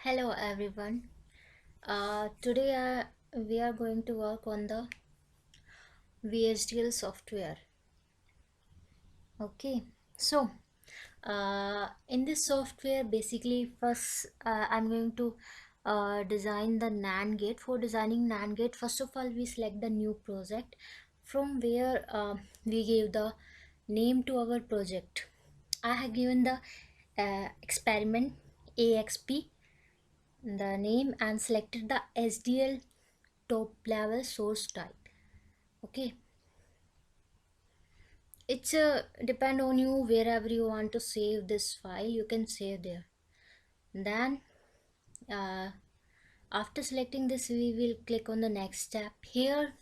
Hello everyone. Today we are going to work on the VHDL software. Okay, so in this software, basically, first I'm going to design the NAND gate. For designing NAND gate, first of all, we select the new project from where we give the name to our project. I have given the experiment AXP the name and selected the SDL top level source type. Okay, it's depend on you. Wherever you want to save this file, you can save there. Then uh, after selecting this, we will click on the next step here.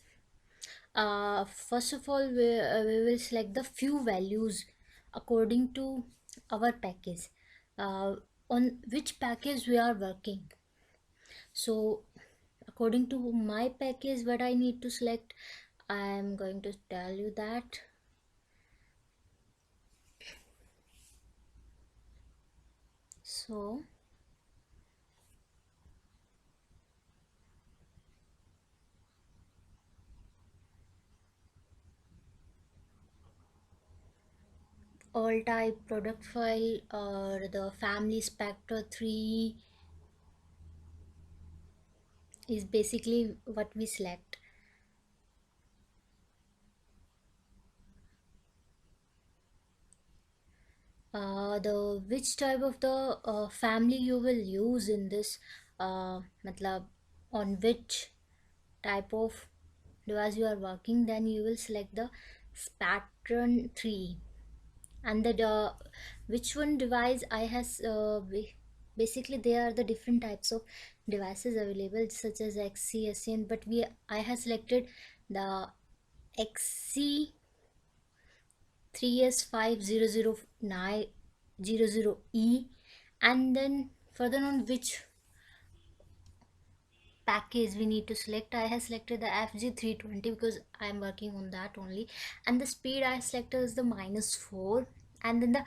First of all, we will select the few values according to our package, uh, on which package we are working. So according to my package, what I need to select, I am going to tell you that. So all type product file or the family spectra 3 is basically what we select. The which type of the family you will use in this, matlab on which type of device you are working, then you will select the spectrum 3. And the which one device I has basically there are the different types of devices available such as XC, SCN, but I have selected the XC 3S500900E, and then further on which package we need to select. I have selected the FG320 because I am working on that only, and the speed I selected is the -4. And then the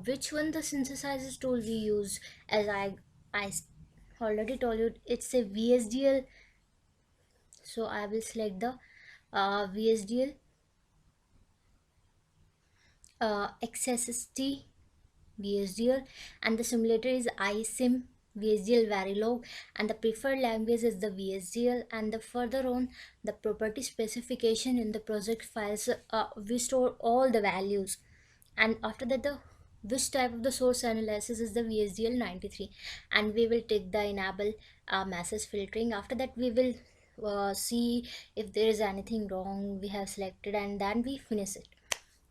which one the synthesizer tool we use, as I already told you, it's a VHDL. So I will select the VHDL XSST VHDL, and the simulator is iSim VHDL Verilog, and the preferred language is the VHDL. And the further on the property specification in the project files, we store all the values. And after that, the which type of the source analysis is the VHDL 93, and we will take the enable message filtering. After that, we will see if there is anything wrong we have selected, and then we finish it.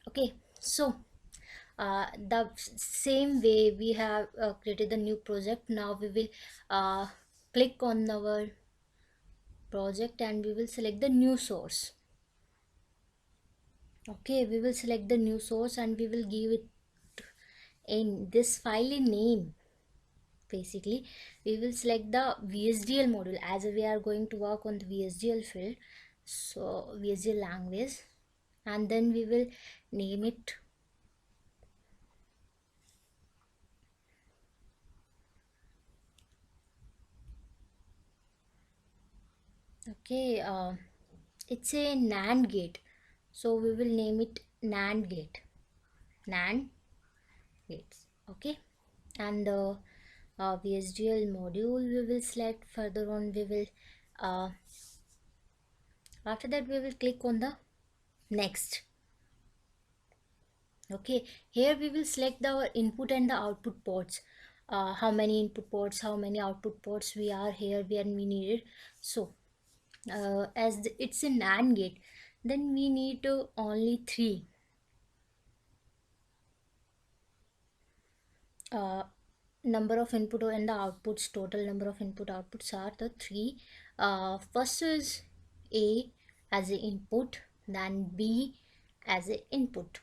Okay, so the same way we have created the new project. Now we will click on our project and we will select the new source. Okay, we will select the new source and we will give it in this file name. Basically, we will select the VHDL module as we are going to work on the VHDL field, so VHDL language, and then we will name it. Okay, it's a NAND gate, so we will name it NAND gate. NAND gates. Okay, and the VHDL module we will select. Further on, we will after that we will click on the next. Okay, here we will select our input and the output ports. How many input ports, how many output ports we are here when we needed. So it's a NAND gate, then we need only 3. Number of input and the outputs, total number of input outputs are the 3. First is A as a input, then B as a input.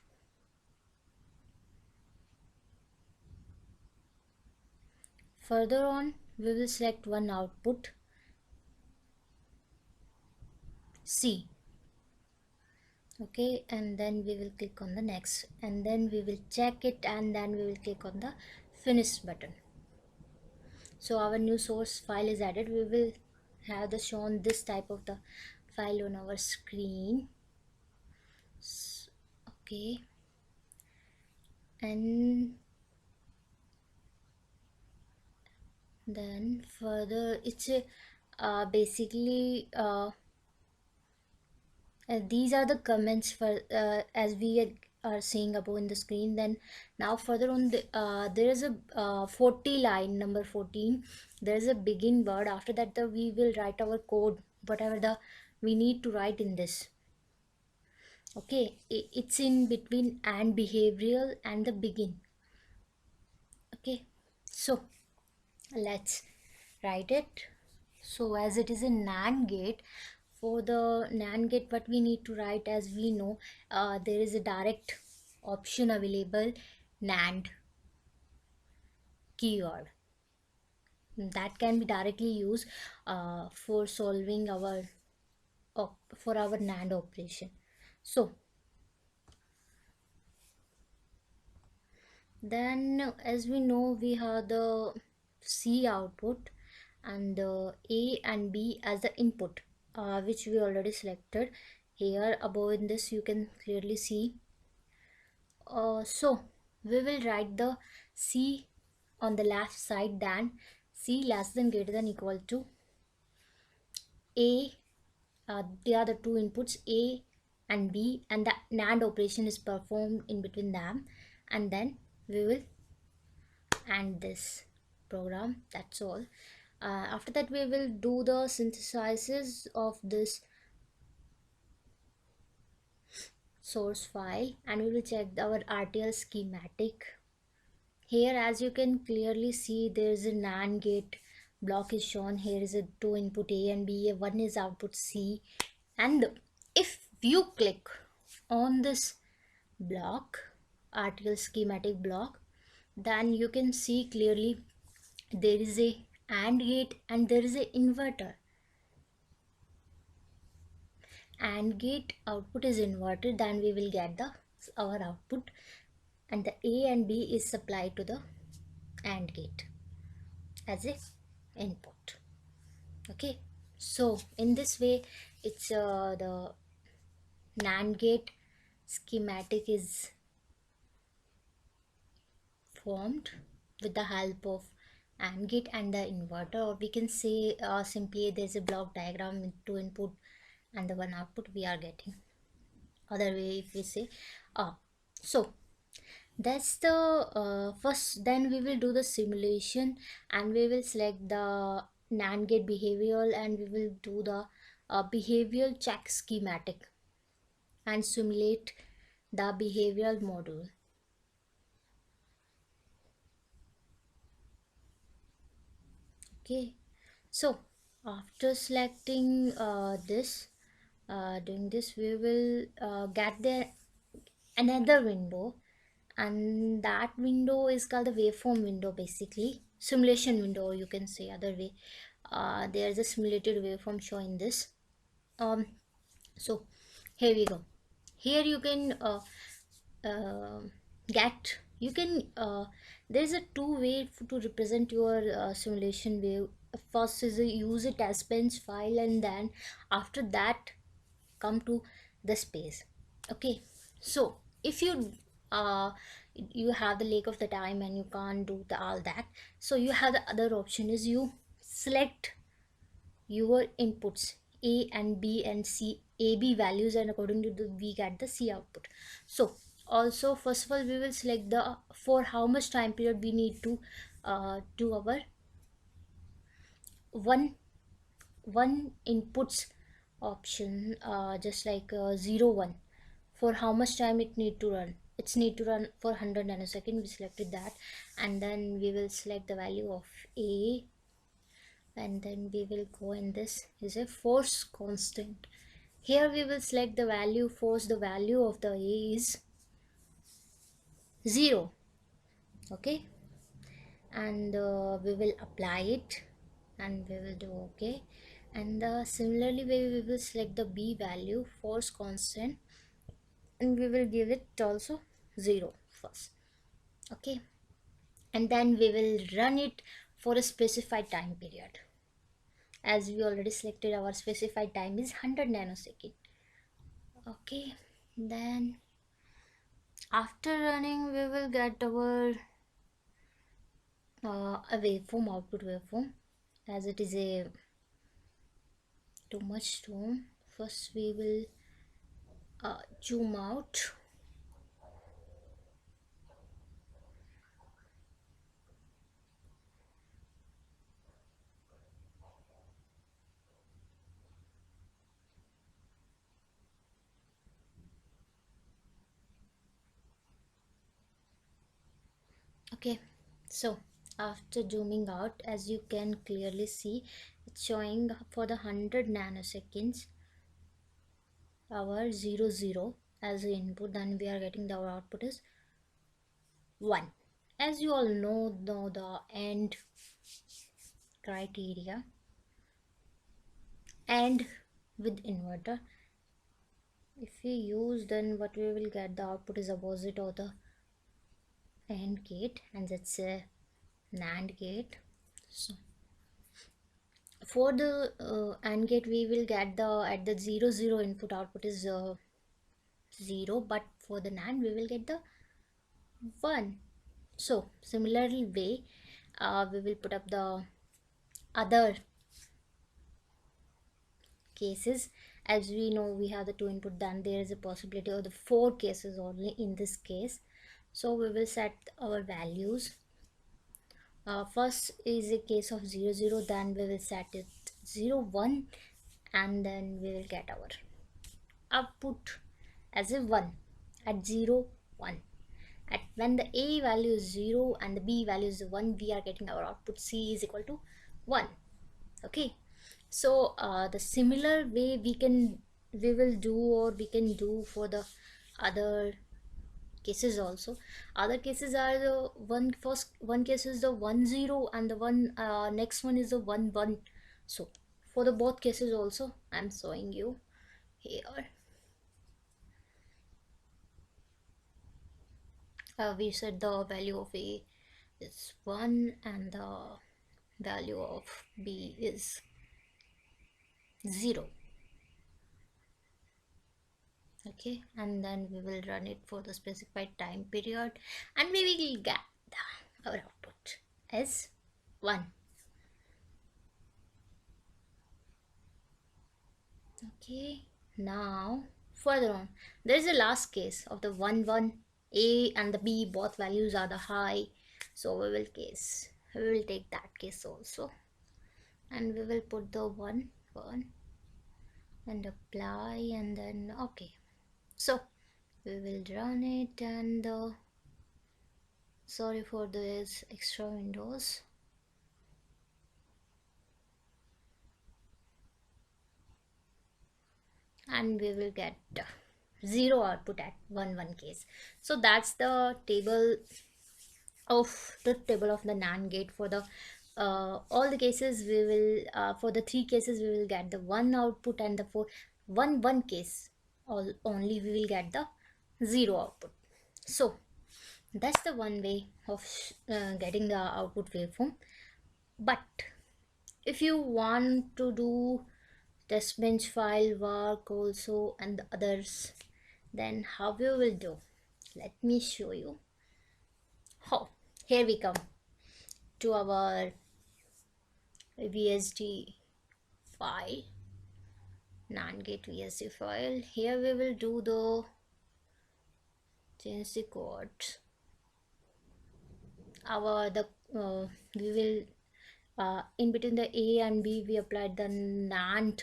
Further on, we will select one output, C. Okay, and then we will click on the next, and then we will check it, and then we will click on the finish button. So our new source file is added. We will have the shown this type of the file on our screen. Okay, and then further it's a basically these are the comments for as we are seeing above in the screen. Then now further on there is a 40 line number 14. There is a begin word. After that we will write our code, whatever the we need to write in this. Okay, it's in between and behavioral and the begin. Okay, so let's write it. So as it is a NAND gate, for the NAND gate what we need to write, as we know there is a direct option available, NAND keyword, that can be directly used for solving our for our NAND operation. So then as we know we have the C output and the A and B as the input, which we already selected. Here above in this you can clearly see. So we will write the C on the left side, then C less than greater than equal to A. They are the two inputs A and B, and the NAND operation is performed in between them, and then we will end this program. That's all. After that we will do the synthesizes of this source file, and we will check our RTL schematic. Here as you can clearly see there is a NAND gate block is shown. Here is a two input A and B, one is output C, and if you click on this block, RTL schematic block, then you can see clearly there is a AND gate and there is a inverter. AND gate output is inverted, then we will get the our output, and the A and B is supplied to the AND gate as a input. Okay, so in this way it's the NAND gate schematic is formed with the help of AND gate and the inverter, or we can say simply there's a block diagram with two input and the one output we are getting. Other way if we say so that's the first. Then we will do the simulation and we will select the NAND gate behavioral, and we will do the behavioral check schematic and simulate the behavioral module. Okay, so after selecting this doing this, we will get the another window, and that window is called the waveform window, basically simulation window, you can say other way. There's a simulated waveform showing this. So here we go. Here you can uh, get you can there's a two way to represent your simulation wave. First is use a test bench file, and then after that come to the space. Okay, so if you have the lack of the time and you can't do all that, so you have the other option is you select your inputs A and B and C, A B values, and according to the we get the C output. So also first of all we will select the for how much time period we need to do our one inputs option, just like 0 1, for how much time it need to run. It's need to run for 100 nanosecond. We selected that, and then we will select the value of A, and then we will go in this is a force constant. Here we will select the value force. The value of the A is 0. Okay, and we will apply it and we will do okay. And similarly we will select the B value force constant, and we will give it also 0 first. Okay, and then we will run it for a specified time period. As we already selected, our specified time is 100 nanosecond. Okay, then after running we will get our a waveform, output waveform. As it is a too much tone, first we will zoom out. Okay, so after zooming out, as you can clearly see, it's showing for the 100 nanoseconds our 00 as the input, then we are getting our output is 1. As you all know the end criteria, and with inverter, if we use, then what we will get, the output is opposite of the AND gate, and that's a NAND gate. So for the AND gate we will get the at the 00 input output is 0, but for the NAND we will get the 1. So similarly way we will put up the other cases. As we know we have the 2 input, then there is a possibility of the 4 cases only in this case. So we will set our values. First is a case of 00, then we will set it 01, and then we will get our output as a 1 at 0 1. At when the A value is 0 and the B value is 1, we are getting our output C is equal to 1. Okay, so the similar way we will do, or we can do for the other cases also. Other cases are the one case is the 10, and the one next one is the 11. So for the both cases also I'm showing you here. We said the value of A is 1 and the value of B is 0. Okay, and then we will run it for the specified time period, and we will get our output as 1. Okay, now further on, there is a last case of the 1 A and the B, both values are the high, so we will take that case also, and we will put the 1 and apply, and then okay, so we will run it, and sorry for this extra windows. And we will get 0 output at 1 case. So that's the table of the NAND gate. For the all the cases we will for the 3 cases we will get the 1 output, and the for 1 case only we will get the 0 output. So that's the one way of getting the output waveform. But if you want to do test bench file work also and the others, then how we will do, let me show you how. Here we come to our VHD file, NAND gate VHD file. Here we will do the change the codes. We will in between the A and B we applied the NAND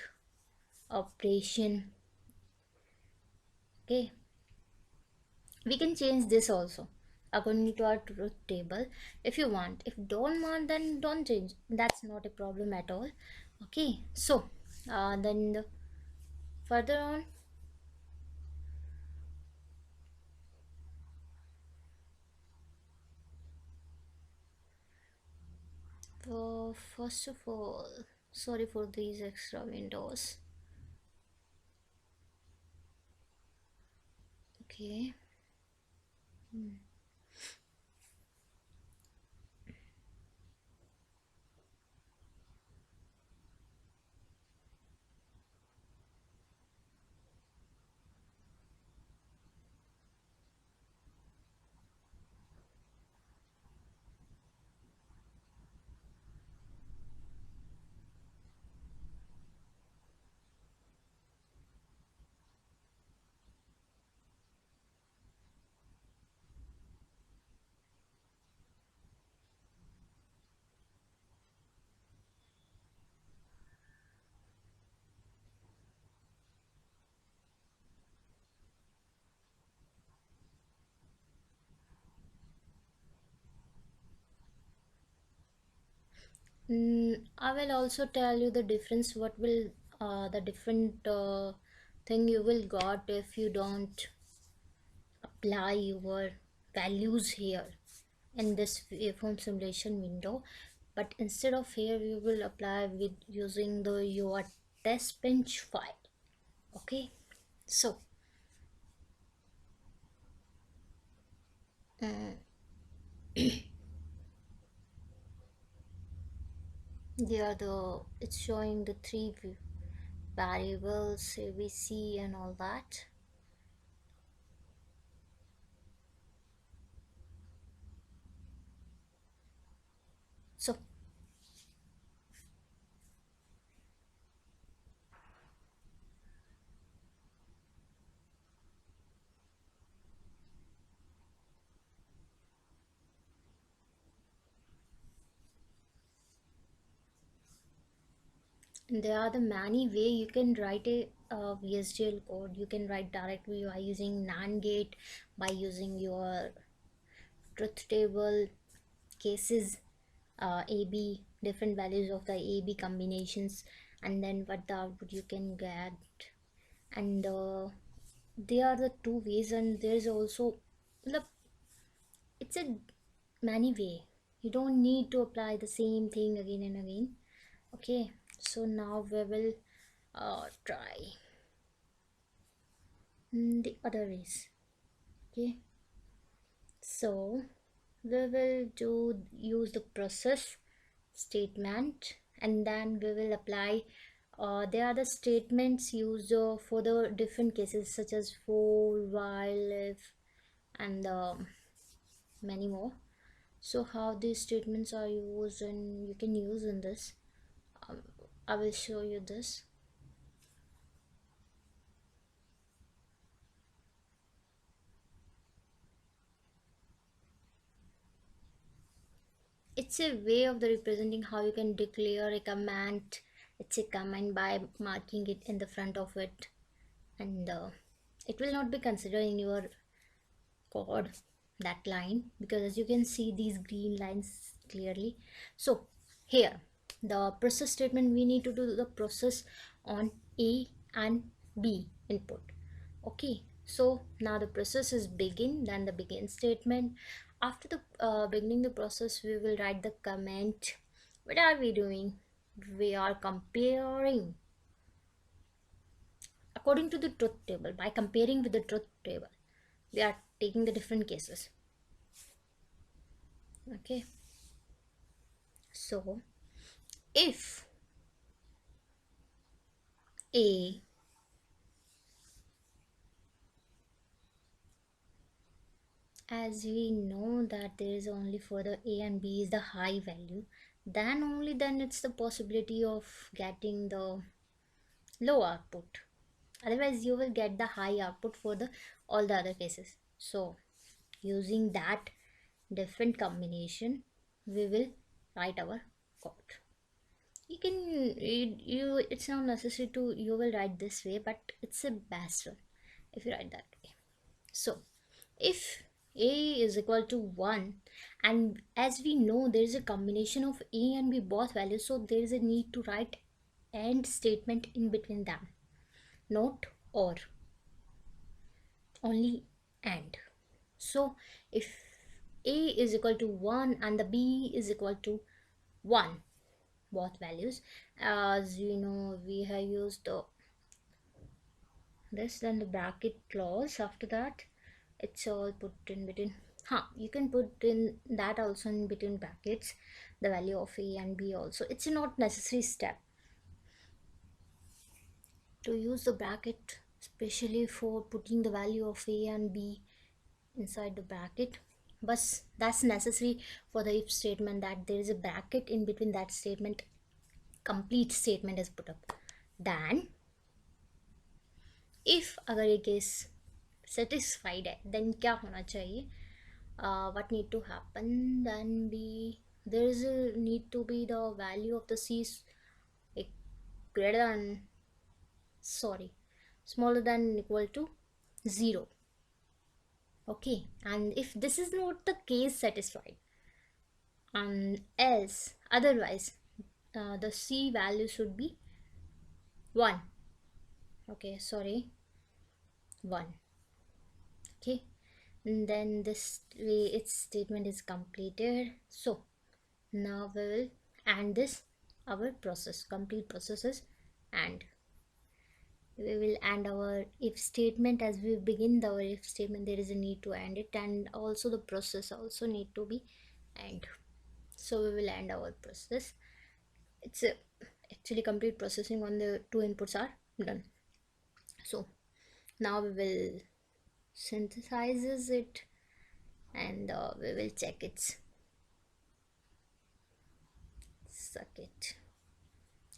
operation. Okay, we can change this also according to our truth table if you want. If don't want, then don't change, that's not a problem at all. Okay, so then further on, first of all, sorry for these extra windows. Okay, I will also tell you the difference. What will the different thing you will got if you don't apply your values here in this waveform simulation window, but instead of here we will apply with using the your test bench file. Okay, so they are the it's showing the variables ABC and all that. So there are the many way you can write a VHDL code. You can write directly by using Nand gate, by using your truth table cases, AB, different values of the AB combinations, and then what the output you can get. And they are the two ways, and there's also look, it's a many way. You don't need to apply the same thing again and again. Okay, so now we will try the other ways. Okay, so we will do use the process statement, and then we will apply there are the statements used for the different cases such as for, while, if, and many more. So how these statements are used and you can use in this, um, I will show you this. It's a way of the representing how you can declare a command. It's a command by marking it in the front of it, and it will not be considered in your code, that line, because as you can see these green lines clearly. So here the process statement, we need to do the process on A and B input. Okay, so now the process is begin, then the begin statement. After the beginning the process, we will write the comment. What are we doing? We are comparing according to the truth table. By comparing with the truth table, we are taking the different cases. Okay, so if A as we know that there is only for the A and B is the high value, then only then it's the possibility of getting the low output. Otherwise you will get the high output for the all the other cases. So using that different combination, we will write our code. You can it's not necessary to you will write this way, but it's a best one if you write that way. So if A is equal to 1, and as we know there is a combination of A and B both values, so there is a need to write AND statement in between them, not or, only AND. So if A is equal to 1 and the B is equal to 1, both values, as you know we have used this, then the bracket clause after that, it's all put in between. You can put in that also in between brackets the value of A and B also. It's not necessary step to use the bracket, especially for putting the value of A and B inside the bracket, but that's necessary for the if statement, that there is a bracket in between that statement, complete statement is put up. Then if अगर ये case satisfied है, then क्या होना चाहिए, what need to happen, then be there is a need to be the value of the C is greater than, sorry, smaller than equal to 0. Okay, and if this is not the case satisfied, and else otherwise, the C value should be 1. Okay, sorry, 1. Okay, and then this way its statement is completed. So now we will end this our process, complete processes, and we will end our if statement. As we begin the if statement, there is a need to end it, and also the process also need to be end. So we will end our process. It's a, actually complete processing on the two inputs are done. So now we will synthesizes it, and we will check its circuit.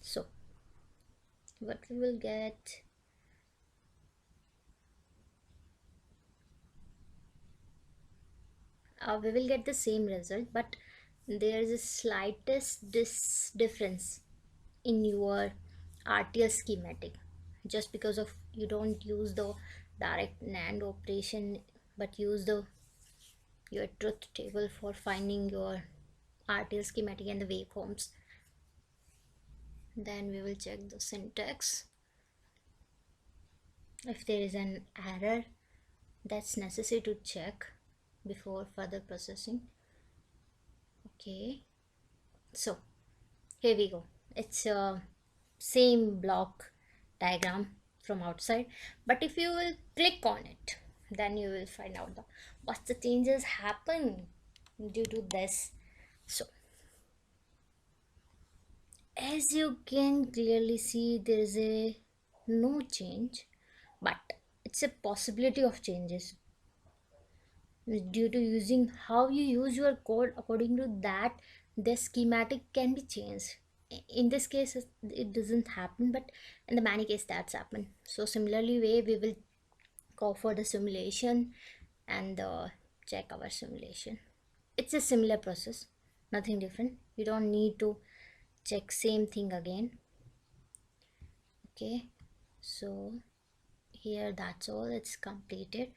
So what we will get, we will get the same result, but there is a slightest difference in your RTL schematic, just because of you don't use the direct NAND operation but use the your truth table for finding your RTL schematic and the waveforms. Then we will check the syntax. If there is an error, that's necessary to check before further processing. Okay, so here we go. It's a same block diagram from outside, but if you will click on it, then you will find out the what the changes happen due to this. So as you can clearly see, there is a no change, but it's a possibility of changes due to using how you use your code. According to that, the schematic can be changed. In this case it doesn't happen, but in the many case that's happened. So similarly way we will go for the simulation and check our simulation. It's a similar process, nothing different. You don't need to check same thing again. Okay, so here that's all, it's completed.